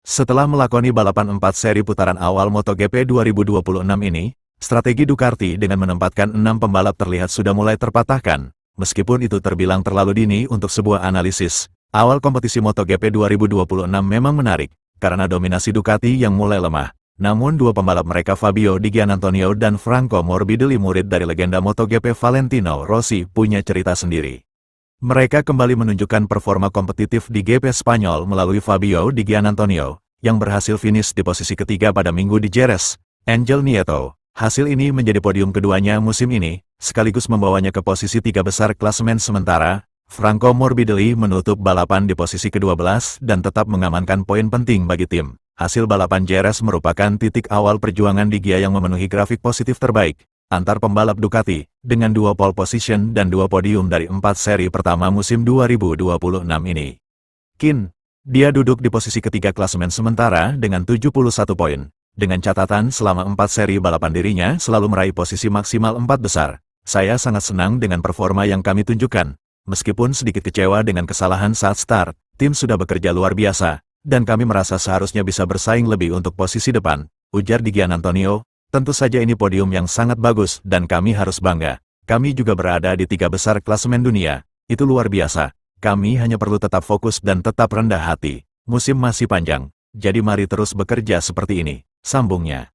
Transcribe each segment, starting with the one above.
Setelah melakoni balapan 4 seri putaran awal MotoGP 2026 ini, strategi Ducati dengan menempatkan 6 pembalap terlihat sudah mulai terpatahkan. Meskipun itu terbilang terlalu dini untuk sebuah analisis, awal kompetisi MotoGP 2026 memang menarik, karena dominasi Ducati yang mulai lemah. Namun dua pembalap mereka Fabio Di Giannantonio dan Franco Morbidelli, murid dari legenda MotoGP Valentino Rossi, punya cerita sendiri. Mereka kembali menunjukkan performa kompetitif di GP Spanyol melalui Fabio Di Giannantonio, yang berhasil finish di posisi ketiga pada minggu di Jerez, Angel Nieto. Hasil ini menjadi podium keduanya musim ini, sekaligus membawanya ke posisi 3 besar klasemen sementara. Franco Morbidelli menutup balapan di posisi ke-12 dan tetap mengamankan poin penting bagi tim. Hasil balapan Jerez merupakan titik awal perjuangan Di Gia yang memenuhi grafik positif terbaik antar pembalap Ducati, dengan 2 pole position dan 2 podium dari 4 seri pertama musim 2026 ini. Dia duduk di posisi ketiga klasemen sementara dengan 71 poin. Dengan catatan selama 4 seri balapan dirinya selalu meraih posisi maksimal 4 besar. Saya sangat senang dengan performa yang kami tunjukkan. Meskipun sedikit kecewa dengan kesalahan saat start, tim sudah bekerja luar biasa, dan kami merasa seharusnya bisa bersaing lebih untuk posisi depan, ujar Di Giannantonio. Tentu saja ini podium yang sangat bagus dan kami harus bangga. Kami juga berada di 3 besar klasemen dunia. Itu luar biasa. Kami hanya perlu tetap fokus dan tetap rendah hati. Musim masih panjang, jadi mari terus bekerja seperti ini, sambungnya.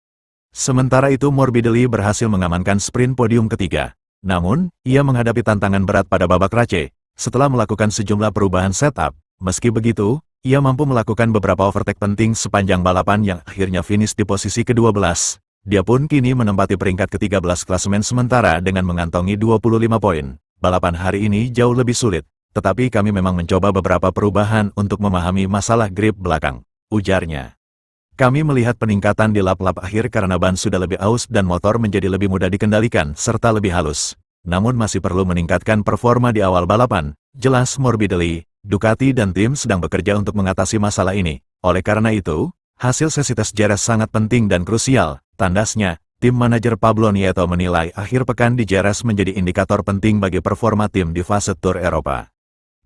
Sementara itu Morbidelli berhasil mengamankan sprint podium ketiga. Namun, ia menghadapi tantangan berat pada babak race, setelah melakukan sejumlah perubahan setup. Meski begitu, ia mampu melakukan beberapa overtake penting sepanjang balapan yang akhirnya finish di posisi ke-12. Dia pun kini menempati peringkat ke-13 klasemen sementara dengan mengantongi 25 poin. Balapan hari ini jauh lebih sulit, tetapi kami memang mencoba beberapa perubahan untuk memahami masalah grip belakang, ujarnya. Kami melihat peningkatan di lap-lap akhir karena ban sudah lebih aus dan motor menjadi lebih mudah dikendalikan serta lebih halus. Namun masih perlu meningkatkan performa di awal balapan, jelas Morbidelli. Ducati dan tim sedang bekerja untuk mengatasi masalah ini. Oleh karena itu, hasil sesi tes Jerez sangat penting dan krusial, tandasnya. Tim manajer Pablo Nieto menilai akhir pekan di Jerez menjadi indikator penting bagi performa tim di fase Tour Eropa.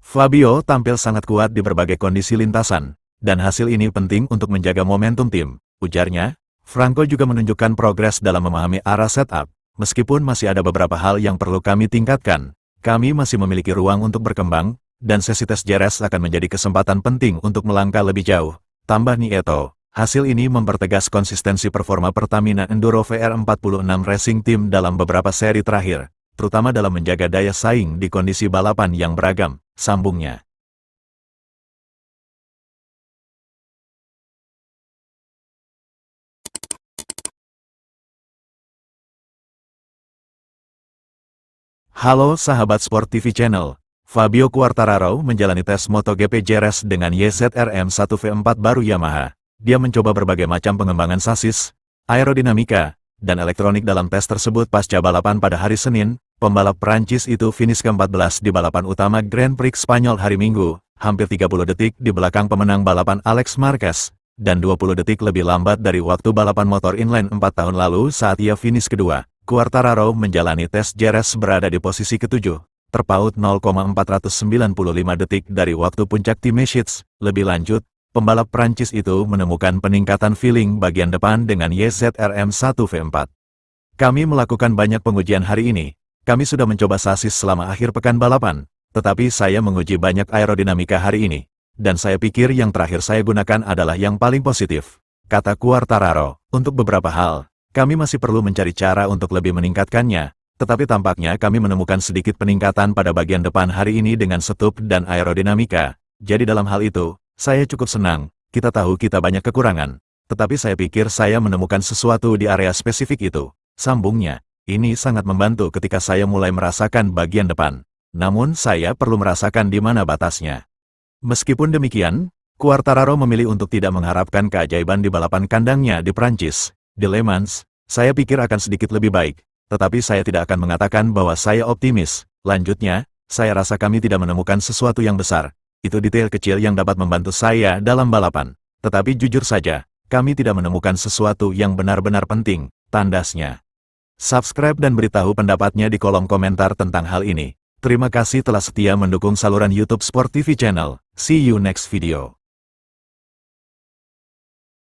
Fabio tampil sangat kuat di berbagai kondisi lintasan, dan hasil ini penting untuk menjaga momentum tim, ujarnya. Franco juga menunjukkan progres dalam memahami arah setup. Meskipun masih ada beberapa hal yang perlu kami tingkatkan, kami masih memiliki ruang untuk berkembang, dan sesi tes Jerez akan menjadi kesempatan penting untuk melangkah lebih jauh, tambah Nieto. Hasil ini mempertegas konsistensi performa Pertamina Enduro VR46 Racing Team dalam beberapa seri terakhir, terutama dalam menjaga daya saing di kondisi balapan yang beragam, sambungnya. Halo sahabat Sport TV Channel, Fabio Quartararo menjalani tes MotoGP Jerez dengan YZR-M1 V4 baru Yamaha. Dia mencoba berbagai macam pengembangan sasis, aerodinamika, dan elektronik dalam tes tersebut pasca balapan pada hari Senin. Pembalap Prancis itu finish ke-14 di balapan utama Grand Prix Spanyol hari Minggu, hampir 30 detik di belakang pemenang balapan Alex Marquez, dan 20 detik lebih lambat dari waktu balapan motor inline 4 tahun lalu saat ia finish kedua. Quartararo menjalani tes Jerez berada di posisi ke-7, terpaut 0,495 detik dari waktu puncak Teammates. Lebih lanjut, pembalap Prancis itu menemukan peningkatan feeling bagian depan dengan YZR-M1 V4. Kami melakukan banyak pengujian hari ini. Kami sudah mencoba sasis selama akhir pekan balapan, tetapi saya menguji banyak aerodinamika hari ini, dan saya pikir yang terakhir saya gunakan adalah yang paling positif, kata Quartararo. Untuk beberapa hal, kami masih perlu mencari cara untuk lebih meningkatkannya, tetapi tampaknya kami menemukan sedikit peningkatan pada bagian depan hari ini dengan setup dan aerodinamika. Jadi dalam hal itu, saya cukup senang. Kita tahu kita banyak kekurangan, tetapi saya pikir saya menemukan sesuatu di area spesifik itu, sambungnya. Ini sangat membantu ketika saya mulai merasakan bagian depan. Namun saya perlu merasakan di mana batasnya. Meskipun demikian, Quartararo memilih untuk tidak mengharapkan keajaiban di balapan kandangnya di Prancis. Di Le Mans, saya pikir akan sedikit lebih baik, tetapi saya tidak akan mengatakan bahwa saya optimis. Lanjutnya, saya rasa kami tidak menemukan sesuatu yang besar. Itu detail kecil yang dapat membantu saya dalam balapan. Tetapi jujur saja, kami tidak menemukan sesuatu yang benar-benar penting, tandasnya. Subscribe dan beritahu pendapatnya di kolom komentar tentang hal ini. Terima kasih telah setia mendukung saluran YouTube Sport TV Channel. See you next video.